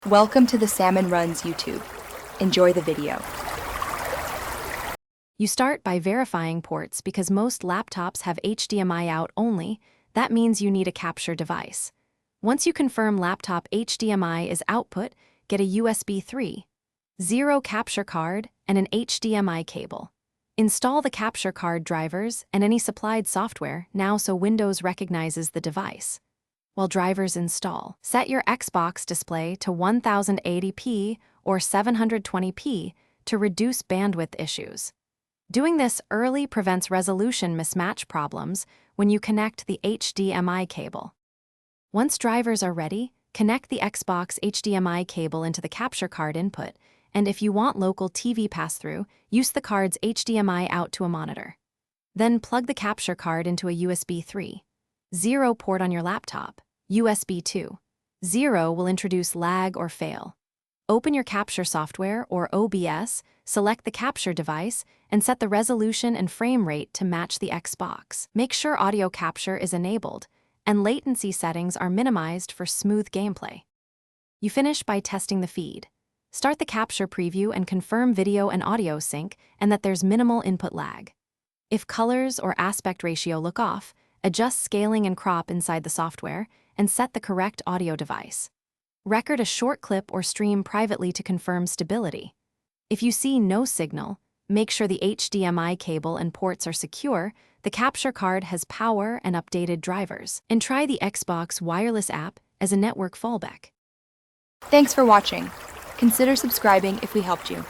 Welcome to the Salmon Runs YouTube. Enjoy the video. You start by verifying ports because most laptops have HDMI out only. That means you need a capture device. Once you confirm laptop HDMI is output, get a USB 3.0 capture card and an HDMI cable. Install the capture card drivers and any supplied software now so Windows recognizes the device. While drivers install, set your Xbox display to 1080p or 720p to reduce bandwidth issues. Doing this early prevents resolution mismatch problems when you connect the HDMI cable. Once drivers are ready, connect the Xbox HDMI cable into the capture card input, and if you want local TV pass-through, use the card's HDMI out to a monitor. Then plug the capture card into a USB 3.0 port on your laptop. USB 2.0 will introduce lag or fail. Open your capture software or OBS, select the capture device, and set the resolution and frame rate to match the Xbox. Make sure audio capture is enabled, and latency settings are minimized for smooth gameplay. You finish by testing the feed. Start the capture preview and confirm video and audio sync and that there's minimal input lag. If colors or aspect ratio look off, adjust scaling and crop inside the software and set the correct audio device. Record a short clip or stream privately to confirm stability. If you see no signal, make sure the HDMI cable and ports are secure, the capture card has power and updated drivers, and try the Xbox wireless app as a network fallback. Thanks for watching. Consider subscribing if we helped you.